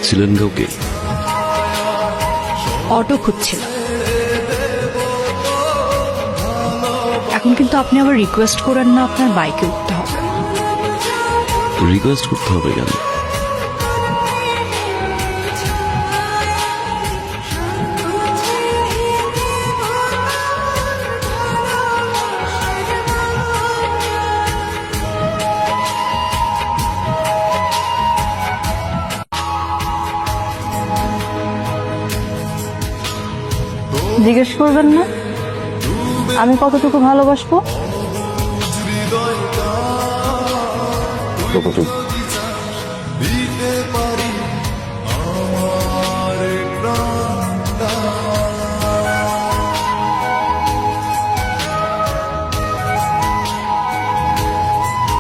খুঁজছিলেন কাউকে? অটো খুঁজছিল। এখন কিন্তু আপনি আবার রিকোয়েস্ট করেন না আপনার বাইকে উঠতে হবে। রিকোয়েস্ট করতে হবে কেন? জিজ্ঞেস করবেন না আমি কতটুকু ভালোবাসবো? কতটুকু?